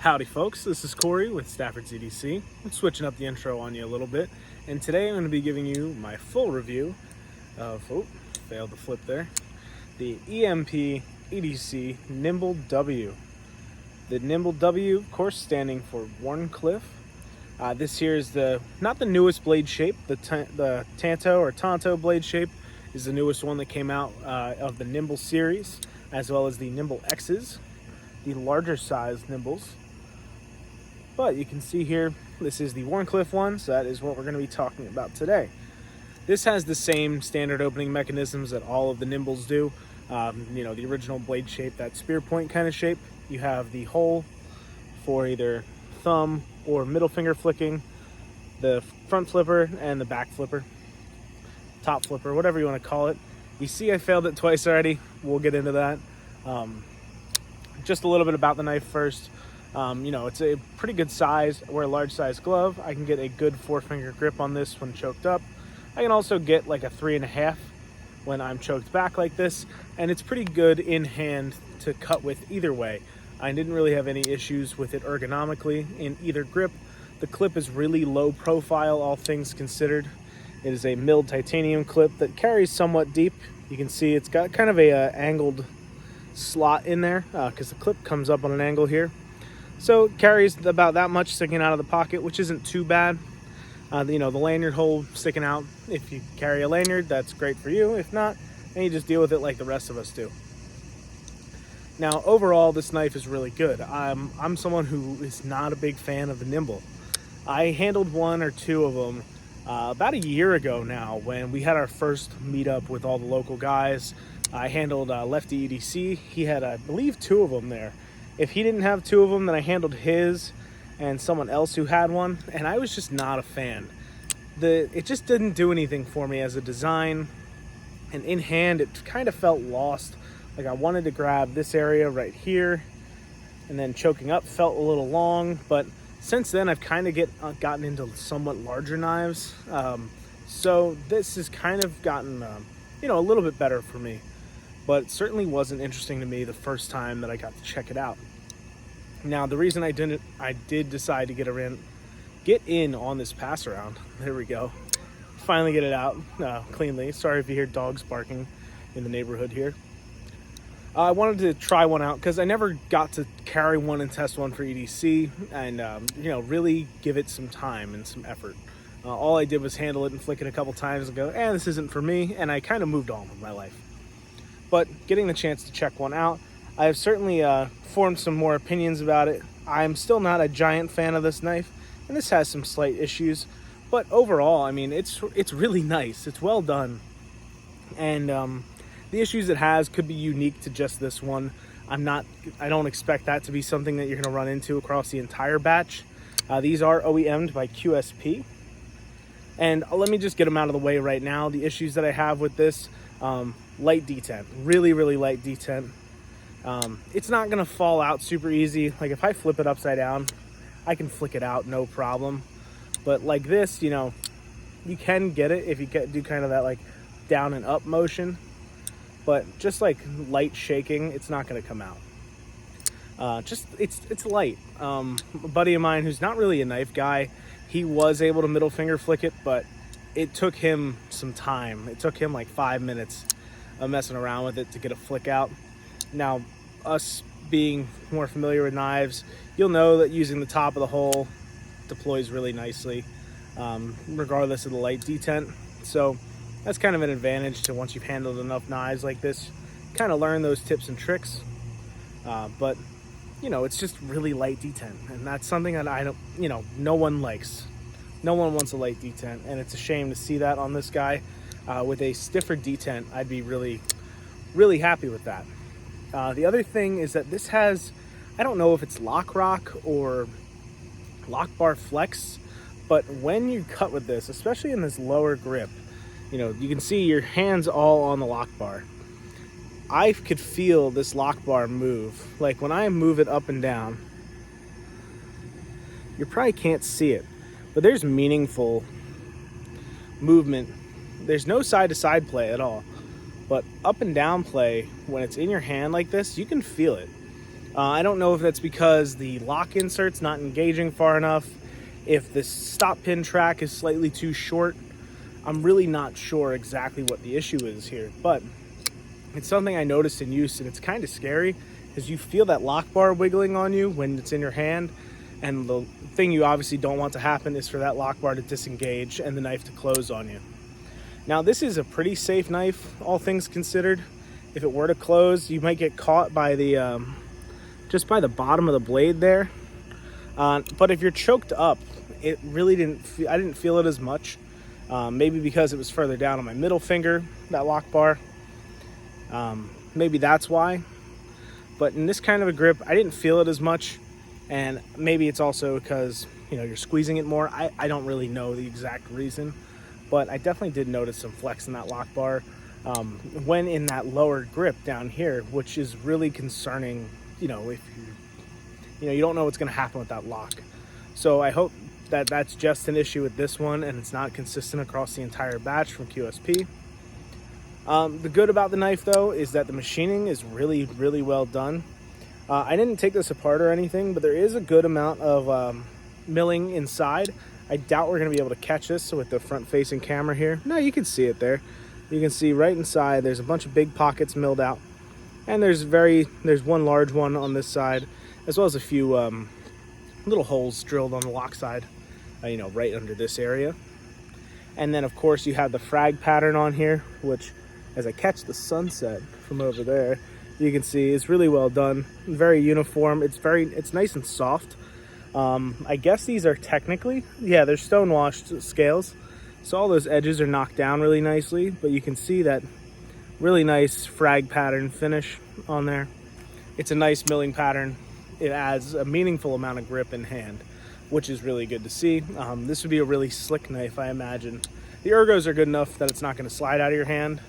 Howdy folks, this is Corey with Stafford's EDC. I'm switching up the intro on you a little bit, and today I'm going to be giving you my full review of, failed to flip there, the EMP EDC Nymble-W. The Nymble-W, of course, standing for Wharncliffe. This here is not the newest blade shape. The Tanto or Tonto blade shape is the newest one that came out of the Nymble series, as well as the Nymble X's, the larger size Nymbles. But you can see here, this is the Wharncliffe one, so that is what we're going to be talking about today. This has the same standard opening mechanisms that all of the Nymbles do. The original blade shape, that spear point kind of shape. You have the hole for either thumb or middle finger flicking, the front flipper and the back flipper, top flipper, whatever you want to call it. You see I failed it twice already. We'll get into that. Just a little bit about the knife first. It's a pretty good size. I wear a large size glove. I can get a good 4-finger grip on this when choked up. I can also get like a 3.5 when I'm choked back like this, and it's pretty good in hand to cut with either way. I didn't really have any issues with it ergonomically in either grip. The clip is really low profile, all things considered. It is a milled titanium clip that carries somewhat deep. You can see it's got kind of a angled slot in there because the clip comes up on an angle here. So it carries about that much sticking out of the pocket, which isn't too bad. The lanyard hole sticking out. If you carry a lanyard, that's great for you. If not, then you just deal with it like the rest of us do. Now, overall, this knife is really good. I'm someone who is not a big fan of the Nymble. I handled one or two of them about a year ago now when we had our first meetup with all the local guys. I handled Lefty EDC. He had, I believe, 2 of them there. If he didn't have 2 of them, then I handled his and someone else who had one, and I was just not a fan. It just didn't do anything for me as a design, and in hand, it kind of felt lost. Like I wanted to grab this area right here, and then choking up felt a little long, but since then, I've kind of gotten into somewhat larger knives, so this has kind of gotten, a little bit better for me. But it certainly wasn't interesting to me the first time that I got to check it out. Now, the reason I did decide to get in on this pass around. There we go. Finally get it out cleanly. Sorry if you hear dogs barking in the neighborhood here. I wanted to try one out because I never got to carry one and test one for EDC and, really give it some time and some effort. All I did was handle it and flick it a couple times and go, this isn't for me, and I kind of moved on with my life. But getting the chance to check one out, I have certainly formed some more opinions about it. I'm still not a giant fan of this knife, and this has some slight issues. But overall, it's really nice. It's well done. And the issues it has could be unique to just this one. I don't expect that to be something that you're going to run into across the entire batch. These are OEM'd by QSP. And let me just get them out of the way right now. The issues that I have with this, light detent, really, really light detent. It's not going to fall out super easy. Like if I flip it upside down, I can flick it out, no problem. But like this, you can get it if you do kind of that like down and up motion. But just like light shaking, it's not going to come out. It's light. A buddy of mine who's not really a knife guy, he was able to middle finger flick it, but it took him some time. It took him like 5 minutes of messing around with it to get a flick out. Now, us being more familiar with knives, you'll know that using the top of the hole deploys really nicely, regardless of the light detent. So that's kind of an advantage to once you've handled enough knives like this, kind of learn those tips and tricks. But it's just really light detent, and that's something that I don't, no one likes. No one wants a light detent, and it's a shame to see that on this guy. With a stiffer detent, I'd be really, really happy with that. The other thing is that this has, I don't know if it's lock rock or lock bar flex, but when you cut with this, especially in this lower grip, you can see your hands all on the lock bar. I could feel this lock bar move. Like when I move it up and down, you probably can't see it, but there's meaningful movement. There's no side to side play at all. But up and down play, when it's in your hand like this, you can feel it. I don't know if that's because the lock insert's not engaging far enough, if the stop pin track is slightly too short. I'm really not sure exactly what the issue is here, but it's something I noticed in use, and it's kind of scary because you feel that lock bar wiggling on you when it's in your hand, and the thing you obviously don't want to happen is for that lock bar to disengage and the knife to close on you. Now, this is a pretty safe knife, all things considered. If it were to close, you might get caught by the just by the bottom of the blade there. But if you're choked up, it really I didn't feel it as much. Maybe because it was further down on my middle finger, that lock bar. Maybe that's why. But in this kind of a grip, I didn't feel it as much. And maybe it's also because, you're squeezing it more. I don't really know the exact reason. But I definitely did notice some flex in that lock bar when in that lower grip down here, which is really concerning, if you don't know what's going to happen with that lock. So I hope that that's just an issue with this one and it's not consistent across the entire batch from QSP. The good about the knife, though, is that the machining is really, really well done. I didn't take this apart or anything, but there is a good amount of milling inside. I doubt we're going to be able to catch this with the front-facing camera here. No, you can see it there. You can see right inside there's a bunch of big pockets milled out. And there's one large one on this side, as well as a few little holes drilled on the lock side, right under this area. And then, of course, you have the frag pattern on here, which, as I catch the sunset from over there, you can see is really well done. Very uniform. It's nice and soft. I guess these are technically, they're stone-washed scales. So all those edges are knocked down really nicely, but you can see that really nice frag pattern finish on there. It's a nice milling pattern. It adds a meaningful amount of grip in hand, which is really good to see. This would be a really slick knife, I imagine. The ergos are good enough that it's not going to slide out of your hand,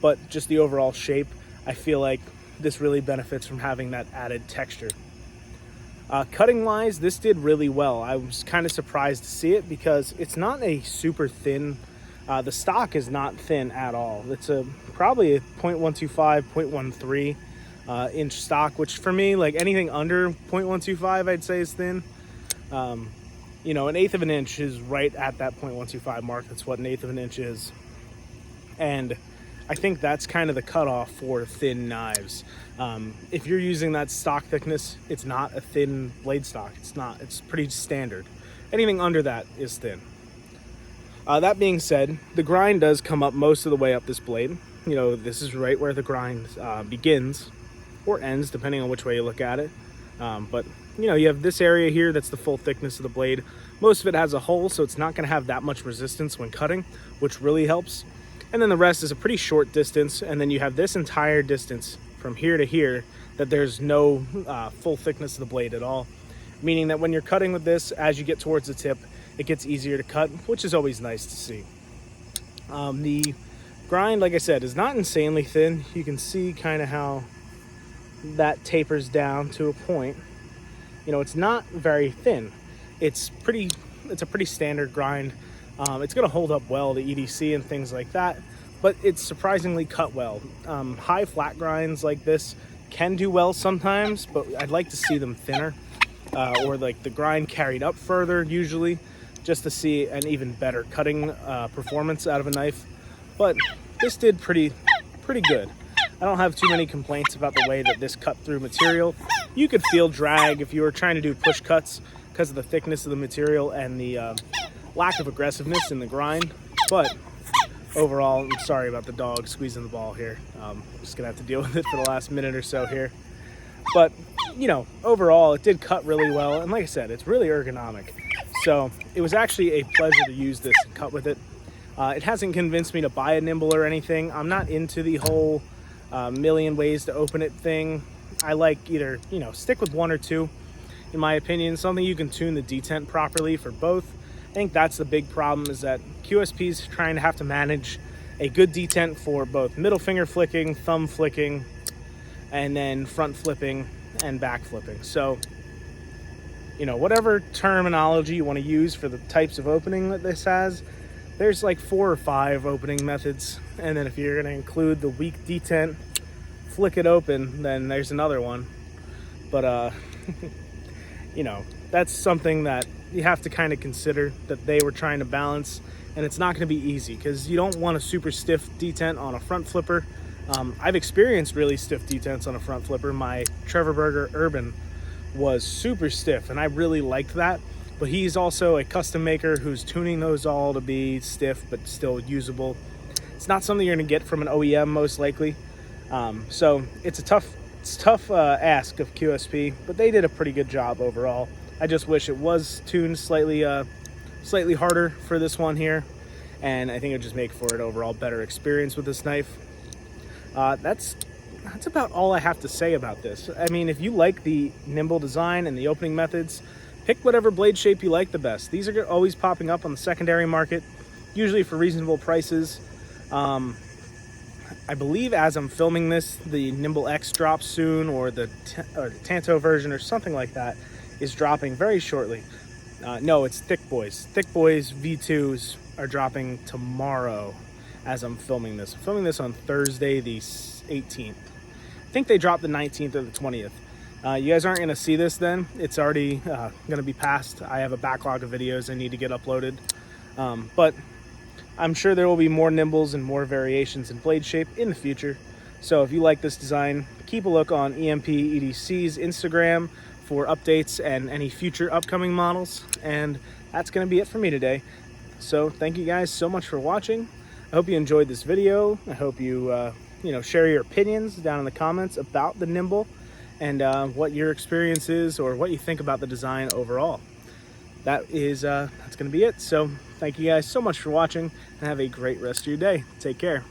but just the overall shape, I feel like this really benefits from having that added texture. Cutting wise, this did really well. I was kind of surprised to see it because it's not a super thin, the stock is not thin at all. It's probably a 0.125, 0.13 inch stock, which for me, like anything under 0.125, I'd say is thin. An eighth of an inch is right at that 0.125 mark. That's what an eighth of an inch is. And I think that's kind of the cutoff for thin knives. If you're using that stock thickness, it's not a thin blade stock. It's pretty standard. Anything under that is thin. That being said, the grind does come up most of the way up this blade. This is right where the grind begins or ends, depending on which way you look at it. But you have this area here that's the full thickness of the blade. Most of it has a hole, so it's not going to have that much resistance when cutting, which really helps. And then the rest is a pretty short distance, and then you have this entire distance from here to here that there's no full thickness of the blade at all, meaning that when you're cutting with this, as you get towards the tip, it gets easier to cut, which is always nice to see. The grind, like I said, is not insanely thin. You can see kind of how that tapers down to a point. It's not very thin. It's a pretty standard grind. It's going to hold up well, the EDC and things like that, but it's surprisingly cut well. High flat grinds like this can do well sometimes, but I'd like to see them thinner, or like the grind carried up further usually, just to see an even better cutting performance out of a knife. But this did pretty good. I don't have too many complaints about the way that this cut through material. You could feel drag if you were trying to do push cuts because of the thickness of the material and the lack of aggressiveness in the grind. But overall, I'm sorry about the dog squeezing the ball here. I'm just gonna have to deal with it for the last minute or so here. But overall, it did cut really well, and like I said, it's really ergonomic. So it was actually a pleasure to use this and cut with it. It hasn't convinced me to buy a Nymble or anything. I'm not into the whole million ways to open it thing. I like either stick with one or two, in my opinion. Something you can tune the detent properly for both. I think that's the big problem, is that QSP's trying to have to manage a good detent for both middle finger flicking, thumb flicking, and then front flipping and back flipping. So, whatever terminology you want to use for the types of opening that this has, there's like 4 or 5 opening methods. And then if you're going to include the weak detent, flick it open, then there's another one. But you know, that's something that you have to kind of consider, that they were trying to balance, and it's not going to be easy because you don't want a super stiff detent on a front flipper. I've experienced really stiff detents on a front flipper. My Trevor Berger Urban was super stiff, and I really liked that. But he's also a custom maker who's tuning those all to be stiff but still usable. It's not something you're going to get from an OEM most likely. So it's a tough ask of QSP, but they did a pretty good job overall. I just wish it was tuned slightly harder for this one here, and I think it would just make for an overall better experience with this knife. That's about all I have to say about this. I mean, if you like the nimble design and the opening methods, pick whatever blade shape you like the best. These are always popping up on the secondary market, usually for reasonable prices. I believe as I'm filming this, the Nymble X drops soon, or the Tanto version or something like that is dropping very shortly. No, it's Thick Boys. Thick Boys V2s are dropping tomorrow as I'm filming this. I'm filming this on Thursday the 18th. I think they dropped the 19th or the 20th. You guys aren't going to see this then. It's already going to be past. I have a backlog of videos I need to get uploaded. But I'm sure there will be more Nymbles and more variations in blade shape in the future. So if you like this design, keep a look on EMP EDC's Instagram for updates and any future upcoming models. And that's going to be it for me today. So thank you guys so much for watching. I hope you enjoyed this video. I hope you, share your opinions down in the comments about the Nymble and what your experience is or what you think about the design overall. That's going to be it. So thank you guys so much for watching, and have a great rest of your day. Take care.